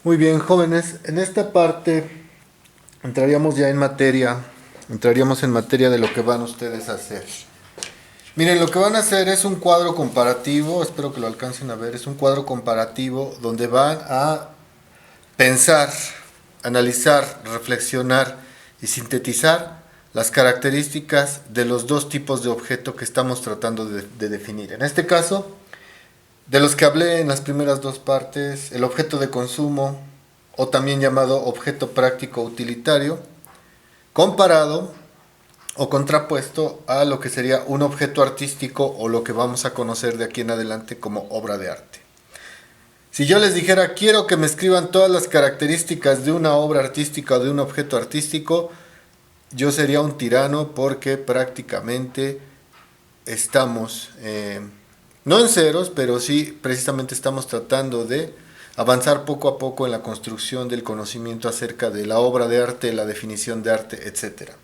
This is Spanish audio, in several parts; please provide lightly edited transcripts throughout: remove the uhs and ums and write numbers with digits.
Muy bien, jóvenes, en esta parte entraríamos ya en materia, entraríamos en materia de lo que van ustedes a hacer. Miren, lo que van a hacer es un cuadro comparativo, espero que lo alcancen a ver, es un cuadro comparativo donde van a pensar, analizar, reflexionar y sintetizar las características de los dos tipos de objeto que estamos tratando de definir. En este caso, de los que hablé en las primeras dos partes, el objeto de consumo, o también llamado objeto práctico utilitario, comparado o contrapuesto a lo que sería un objeto artístico o lo que vamos a conocer de aquí en adelante como obra de arte. Si yo les dijera, quiero que me escriban todas las características de una obra artística o de un objeto artístico, yo sería un tirano porque prácticamente estamos, no en ceros, pero sí precisamente estamos tratando de avanzar poco a poco en la construcción del conocimiento acerca de la obra de arte, la definición de arte, etcétera.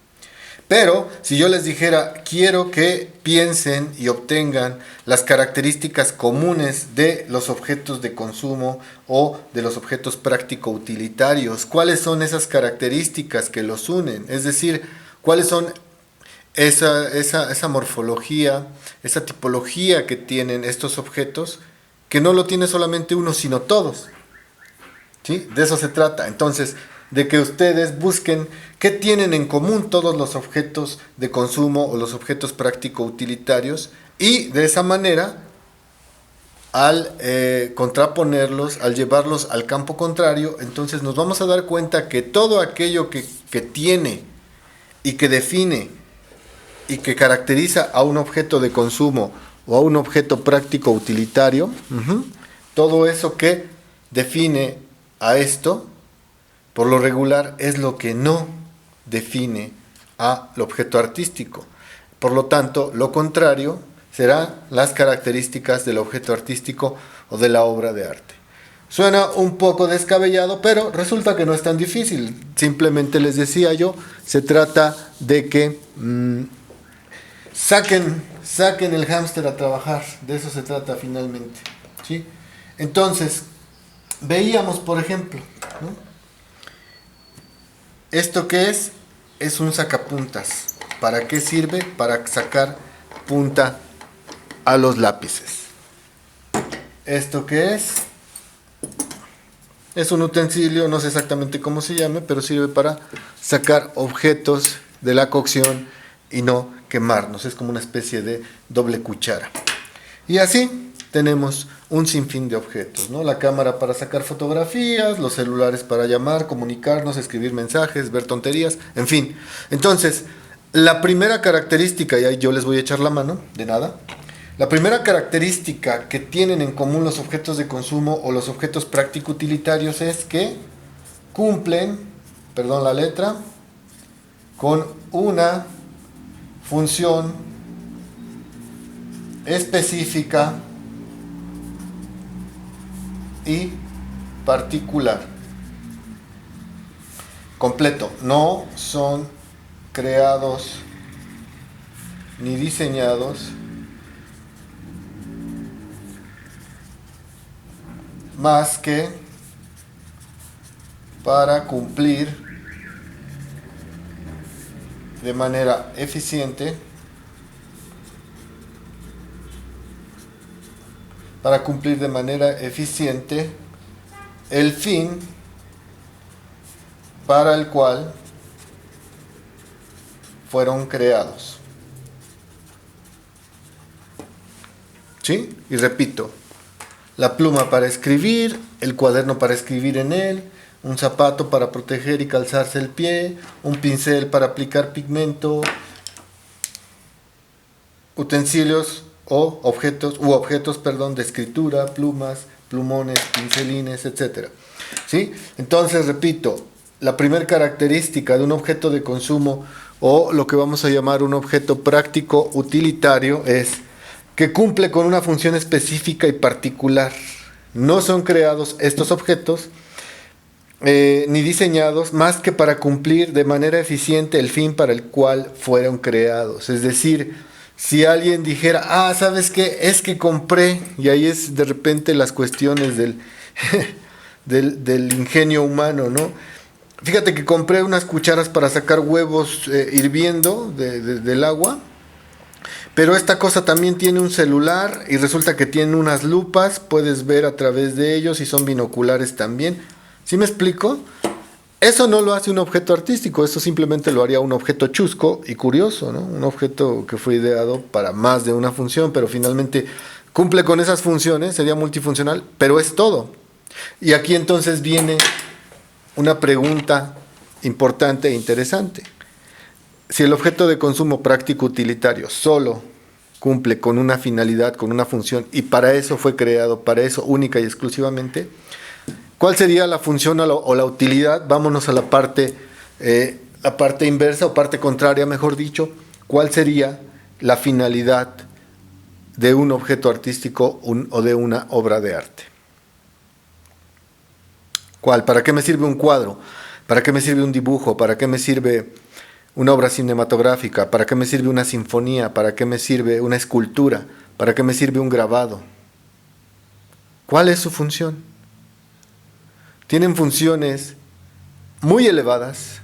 Pero si yo les dijera, quiero que piensen y obtengan las características comunes de los objetos de consumo o de los objetos práctico-utilitarios, ¿cuáles son esas características que los unen? Es decir, ¿cuáles son esa morfología, esa tipología que tienen estos objetos, que no lo tiene solamente uno, sino todos? ¿Sí? De eso se trata. Entonces, de que ustedes busquen qué tienen en común todos los objetos de consumo o los objetos práctico-utilitarios y de esa manera, al contraponerlos, al llevarlos al campo contrario, entonces nos vamos a dar cuenta que todo aquello que tiene y que define y que caracteriza a un objeto de consumo o a un objeto práctico utilitario, todo eso que define a esto, por lo regular es lo que no define al objeto artístico. Por lo tanto, lo contrario serán las características del objeto artístico o de la obra de arte. Suena un poco descabellado, pero resulta que no es tan difícil. Simplemente les decía yo, se trata de que saquen el hámster a trabajar. De eso se trata finalmente, ¿sí? Entonces, veíamos, por ejemplo, ¿no? ¿Esto qué es? Es un sacapuntas. ¿Para qué sirve? Para sacar punta a los lápices. ¿Esto qué es? Es un utensilio, no sé exactamente cómo se llame, pero sirve para sacar objetos de la cocción y no quemarnos. Es como una especie de doble cuchara. Y así tenemos un sinfín de objetos, ¿no? La cámara para sacar fotografías, los celulares para llamar, comunicarnos, escribir mensajes, ver tonterías, en fin. Entonces, la primera característica, y ahí yo les voy a echar la mano, de nada. La primera característica que tienen en común los objetos de consumo o los objetos práctico-utilitarios es que cumplen, perdón la letra, con una función específica y particular. Completo. No son creados ni diseñados más que para cumplir de manera eficiente el fin para el cual fueron creados. ¿Sí? Y repito, la pluma para escribir, el cuaderno para escribir en él, un zapato para proteger y calzarse el pie, un pincel para aplicar pigmento, utensilios o objetos de escritura, plumas, plumones, pincelines, etc. ¿Sí? Entonces, repito, la primera característica de un objeto de consumo o lo que vamos a llamar un objeto práctico utilitario es que cumple con una función específica y particular. No son creados estos objetos ni diseñados más que para cumplir de manera eficiente el fin para el cual fueron creados. Es decir, si alguien dijera, ¿sabes qué? Es que compré, y ahí es de repente las cuestiones del del ingenio humano, ¿no? Fíjate que compré unas cucharas para sacar huevos hirviendo del agua, pero esta cosa también tiene un celular y resulta que tiene unas lupas, puedes ver a través de ellos y son binoculares también. ¿Sí me explico? Eso no lo hace un objeto artístico, eso simplemente lo haría un objeto chusco y curioso, ¿no? Un objeto que fue ideado para más de una función, pero finalmente cumple con esas funciones, sería multifuncional, pero es todo. Y aquí entonces viene una pregunta importante e interesante. Si el objeto de consumo práctico utilitario solo cumple con una finalidad, con una función, y para eso fue creado, para eso única y exclusivamente, ¿cuál sería la función o la utilidad? Vámonos a la parte inversa o parte contraria, mejor dicho. ¿Cuál sería la finalidad de un objeto artístico o de una obra de arte? ¿Cuál? ¿Para qué me sirve un cuadro? ¿Para qué me sirve un dibujo? ¿Para qué me sirve una obra cinematográfica? ¿Para qué me sirve una sinfonía? ¿Para qué me sirve una escultura? ¿Para qué me sirve un grabado? ¿Cuál es su función? Tienen funciones muy elevadas,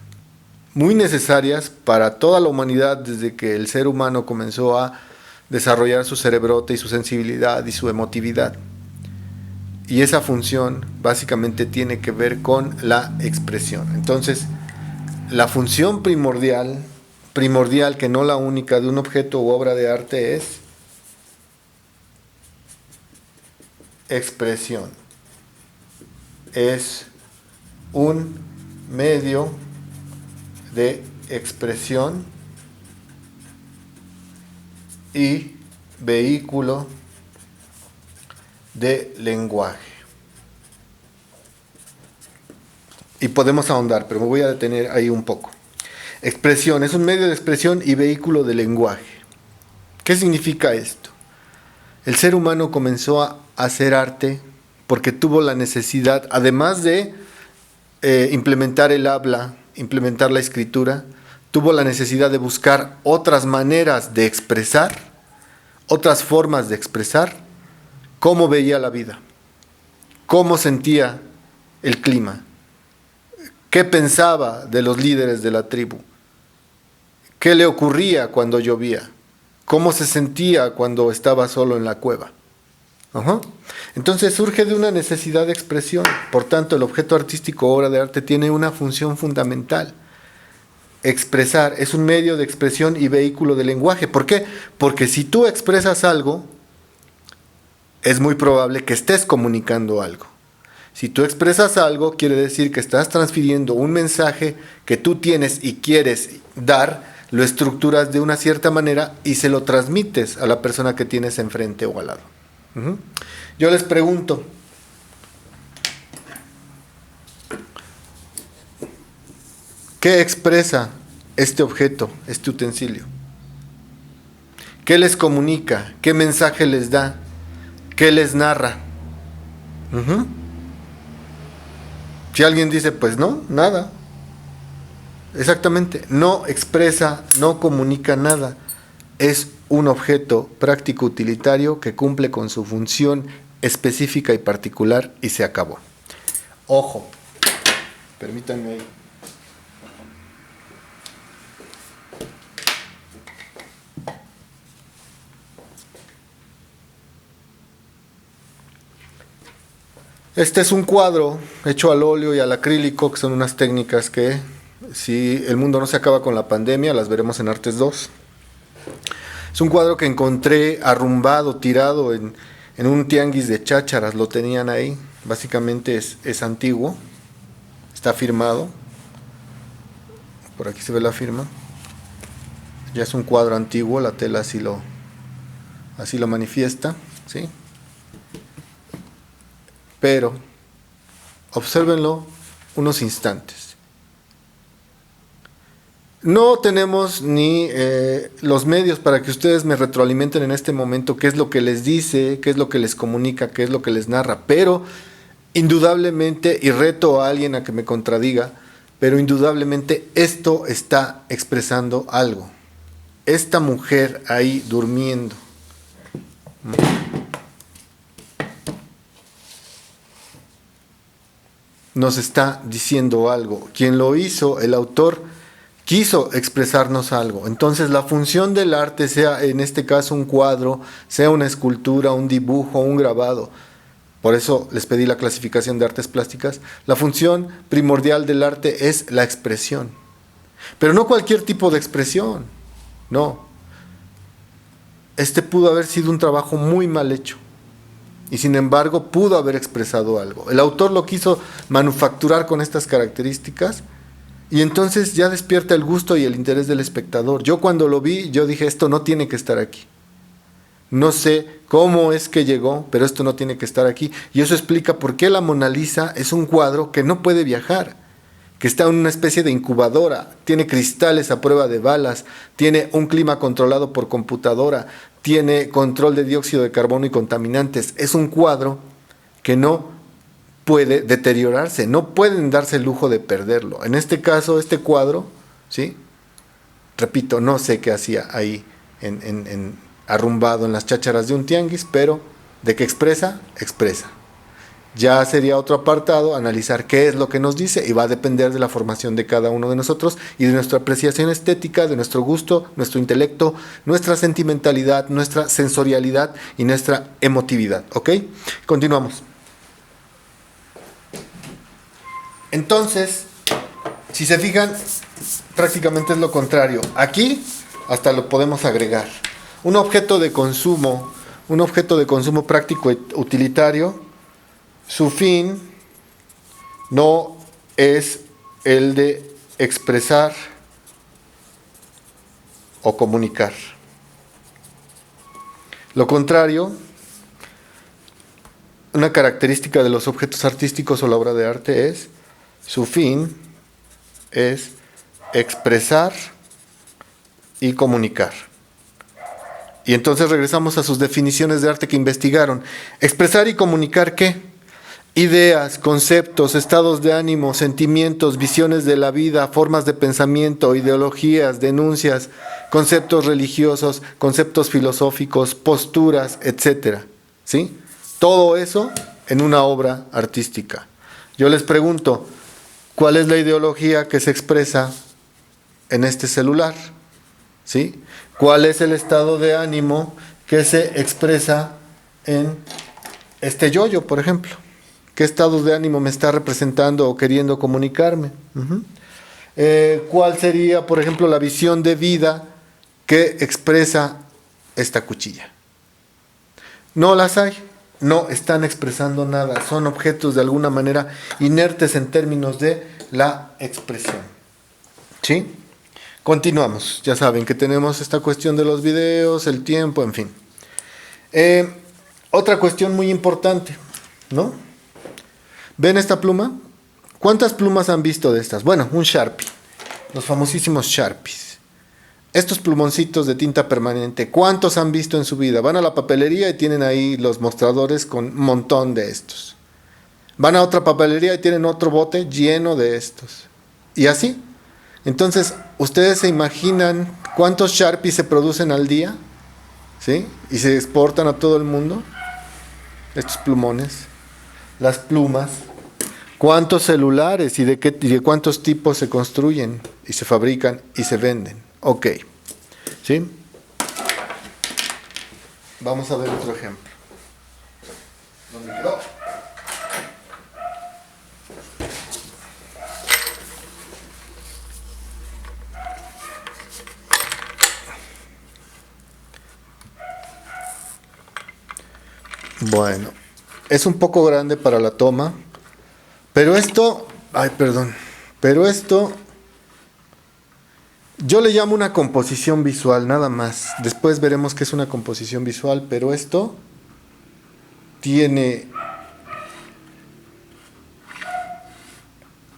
muy necesarias para toda la humanidad desde que el ser humano comenzó a desarrollar su cerebrote y su sensibilidad y su emotividad. Y esa función básicamente tiene que ver con la expresión. Entonces, la función primordial que no la única de un objeto u obra de arte es expresión. Es un medio de expresión y vehículo de lenguaje. Y podemos ahondar, pero me voy a detener ahí un poco. Expresión, es un medio de expresión y vehículo de lenguaje. ¿Qué significa esto? El ser humano comenzó a hacer arte porque tuvo la necesidad, además de implementar el habla, implementar la escritura, tuvo la necesidad de buscar otras maneras de expresar, otras formas de expresar cómo veía la vida, cómo sentía el clima, qué pensaba de los líderes de la tribu, qué le ocurría cuando llovía, cómo se sentía cuando estaba solo en la cueva. Entonces surge de una necesidad de expresión. Por tanto, el objeto artístico o obra de arte tiene una función fundamental. Expresar, es un medio de expresión y vehículo de lenguaje. ¿Por qué? Porque si tú expresas algo, es muy probable que estés comunicando algo. Si tú expresas algo, quiere decir que estás transfiriendo un mensaje que tú tienes y quieres dar, lo estructuras de una cierta manera y se lo transmites a la persona que tienes enfrente o al lado. Yo les pregunto, ¿qué expresa este objeto, este utensilio? ¿Qué les comunica? ¿Qué mensaje les da? ¿Qué les narra? Si alguien dice, pues no, nada. Exactamente, no expresa, no comunica nada. Es un objeto práctico utilitario que cumple con su función específica y particular y se acabó. Ojo, permítanme ahí. Este es un cuadro hecho al óleo y al acrílico, que son unas técnicas que, si el mundo no se acaba con la pandemia, las veremos en Artes 2. Es un cuadro que encontré arrumbado, tirado en un tianguis de chácharas, lo tenían ahí. Básicamente es antiguo, está firmado. Por aquí se ve la firma. Ya es un cuadro antiguo, la tela así lo manifiesta, ¿sí? Pero obsérvenlo unos instantes. No tenemos ni los medios para que ustedes me retroalimenten en este momento qué es lo que les dice, qué es lo que les comunica, qué es lo que les narra, pero indudablemente, y reto a alguien a que me contradiga, pero indudablemente esto está expresando algo. Esta mujer ahí durmiendo. nos está diciendo algo. Quien lo hizo, el autor, quiso expresarnos algo. Entonces la función del arte, sea en este caso un cuadro, sea una escultura, un dibujo, un grabado, por eso les pedí la clasificación de artes plásticas, la función primordial del arte es la expresión. Pero no cualquier tipo de expresión, no. Este pudo haber sido un trabajo muy mal hecho. Y sin embargo pudo haber expresado algo. El autor lo quiso manufacturar con estas características y entonces ya despierta el gusto y el interés del espectador. Yo cuando lo vi, yo dije, esto no tiene que estar aquí. No sé cómo es que llegó, pero esto no tiene que estar aquí. Y eso explica por qué la Mona Lisa es un cuadro que no puede viajar, que está en una especie de incubadora, tiene cristales a prueba de balas, tiene un clima controlado por computadora, tiene control de dióxido de carbono y contaminantes. Es un cuadro que no puede deteriorarse, no pueden darse el lujo de perderlo. En este caso, este cuadro, ¿sí? Repito, no sé qué hacía ahí arrumbado en las chácharas de un tianguis, pero de que expresa, expresa. Ya sería otro apartado analizar qué es lo que nos dice y va a depender de la formación de cada uno de nosotros y de nuestra apreciación estética, de nuestro gusto, nuestro intelecto, nuestra sentimentalidad, nuestra sensorialidad y nuestra emotividad. ¿Ok? Continuamos. Entonces, si se fijan, prácticamente es lo contrario. Aquí hasta lo podemos agregar. Un objeto de consumo práctico y utilitario, su fin no es el de expresar o comunicar. Lo contrario, una característica de los objetos artísticos o la obra de arte es, su fin es expresar y comunicar. Y entonces regresamos a sus definiciones de arte que investigaron. Expresar y comunicar, ¿qué? Ideas, conceptos, estados de ánimo, sentimientos, visiones de la vida, formas de pensamiento, ideologías, denuncias, conceptos religiosos, conceptos filosóficos, posturas, etcétera. ¿Sí? Todo eso en una obra artística. Yo les pregunto, ¿cuál es la ideología que se expresa en este celular? ¿Sí? ¿Cuál es el estado de ánimo que se expresa en este yoyo, por ejemplo? ¿Qué estado de ánimo me está representando o queriendo comunicarme? ¿Cuál sería, por ejemplo, la visión de vida que expresa esta cuchilla? No las hay, no están expresando nada, son objetos de alguna manera inertes en términos de la expresión. ¿Sí? Continuamos, ya saben que tenemos esta cuestión de los videos, el tiempo, en fin. Otra cuestión muy importante, ¿no? ¿Ven esta pluma? ¿Cuántas plumas han visto de estas? Bueno, un Sharpie, los famosísimos Sharpies. Estos plumoncitos de tinta permanente, ¿cuántos han visto en su vida? Van a la papelería y tienen ahí los mostradores con un montón de estos. Van a otra papelería y tienen otro bote lleno de estos. Y así. Entonces, ¿ustedes se imaginan cuántos Sharpies se producen al día? ¿Sí? Y se exportan a todo el mundo. Estos plumones, las plumas. ¿Cuántos celulares y de cuántos tipos se construyen y se fabrican y se venden? Ok. ¿Sí? Vamos a ver otro ejemplo. ¿Dónde quedó? Bueno, es un poco grande para la toma, pero esto, yo le llamo una composición visual, nada más. Después veremos qué es una composición visual, pero esto tiene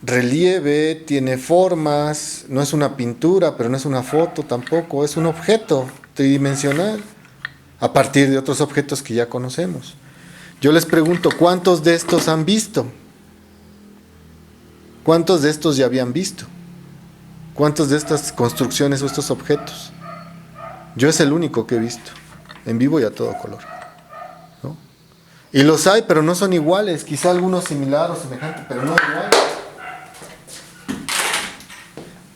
relieve, tiene formas, no es una pintura, pero no es una foto tampoco, es un objeto tridimensional, a partir de otros objetos que ya conocemos. Yo les pregunto, ¿cuántos de estos han visto? ¿Cuántos de estos ya habían visto? ¿Cuántos de estas construcciones o estos objetos? Yo es el único que he visto, en vivo y a todo color, ¿no? Y los hay, pero no son iguales. Quizá algunos similar o semejante, pero no igual.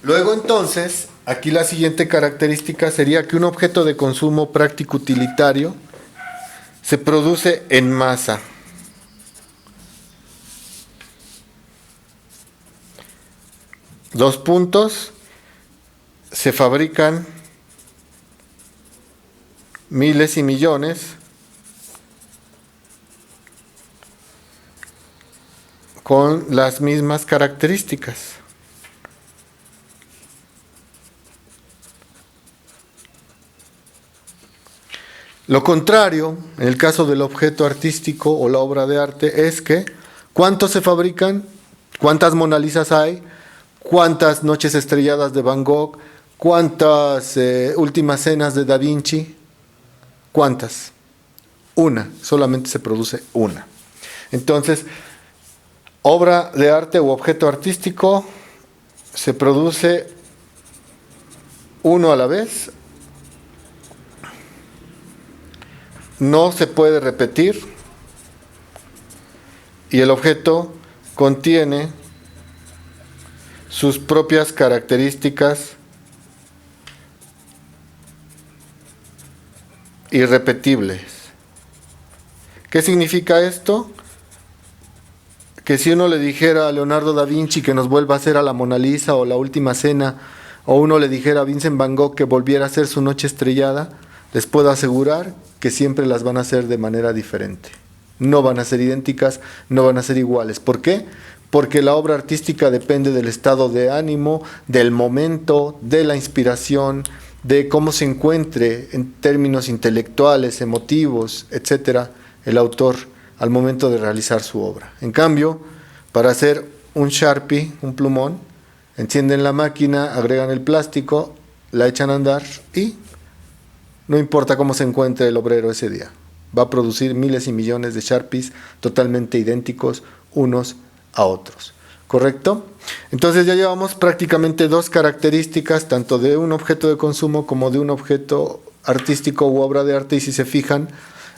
Luego entonces, aquí la siguiente característica sería que un objeto de consumo práctico utilitario se produce en masa. Dos puntos, se fabrican miles y millones con las mismas características. Lo contrario, en el caso del objeto artístico o la obra de arte, es que ¿cuántos se fabrican? ¿Cuántas Mona Lisas hay? ¿Cuántas noches estrelladas de Van Gogh? ¿Cuántas últimas cenas de Da Vinci? ¿Cuántas? Una, solamente se produce una. Entonces, obra de arte u objeto artístico se produce uno a la vez. No se puede repetir y el objeto contiene sus propias características irrepetibles. ¿Qué significa esto? Que si uno le dijera a Leonardo da Vinci que nos vuelva a hacer a la Mona Lisa o la Última Cena, o uno le dijera a Vincent Van Gogh que volviera a hacer su Noche Estrellada, les puedo asegurar que siempre las van a hacer de manera diferente. No van a ser idénticas, no van a ser iguales. ¿Por qué? Porque la obra artística depende del estado de ánimo, del momento, de la inspiración, de cómo se encuentre en términos intelectuales, emotivos, etcétera, el autor al momento de realizar su obra. En cambio, para hacer un Sharpie, un plumón, encienden la máquina, agregan el plástico, la echan a andar y no importa cómo se encuentre el obrero ese día, va a producir miles y millones de Sharpies totalmente idénticos unos a otros. ¿Correcto? Entonces ya llevamos prácticamente dos características, tanto de un objeto de consumo como de un objeto artístico u obra de arte, y si se fijan,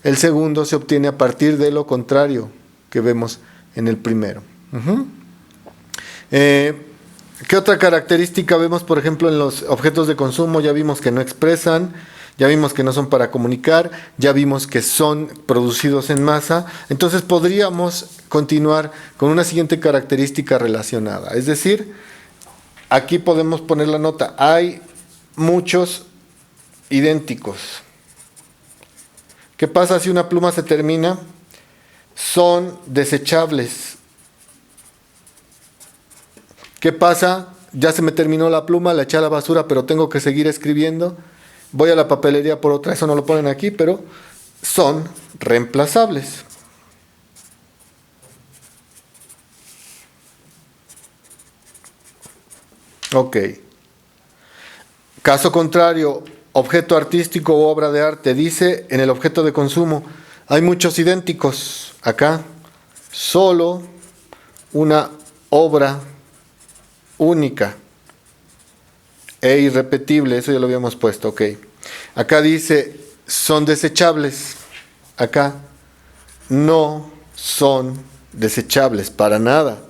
el segundo se obtiene a partir de lo contrario que vemos en el primero. ¿Qué otra característica vemos, por ejemplo, en los objetos de consumo? Ya vimos que no expresan, ya vimos que no son para comunicar, ya vimos que son producidos en masa. Entonces podríamos continuar con una siguiente característica relacionada. Es decir, aquí podemos poner la nota, hay muchos idénticos. ¿Qué pasa si una pluma se termina? Son desechables. ¿Qué pasa? Ya se me terminó la pluma, la eché a la basura, pero tengo que seguir escribiendo. Voy a la papelería por otra, eso no lo ponen aquí, pero son reemplazables. Ok. Caso contrario, objeto artístico u obra de arte. Dice en el objeto de consumo, hay muchos idénticos. Acá, solo una obra única e irrepetible, eso ya lo habíamos puesto, ok. Acá dice, son desechables. Acá, no son desechables, para nada.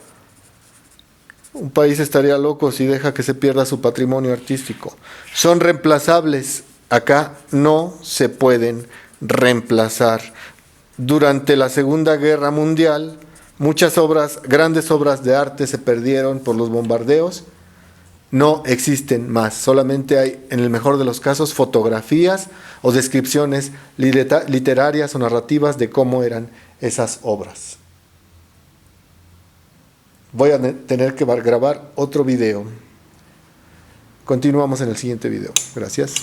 Un país estaría loco si deja que se pierda su patrimonio artístico. Son reemplazables. Acá no se pueden reemplazar. Durante la Segunda Guerra Mundial, muchas obras, grandes obras de arte se perdieron por los bombardeos. No existen más. Solamente hay, en el mejor de los casos, fotografías o descripciones literarias o narrativas de cómo eran esas obras. Voy a tener que grabar otro video. Continuamos en el siguiente video. Gracias.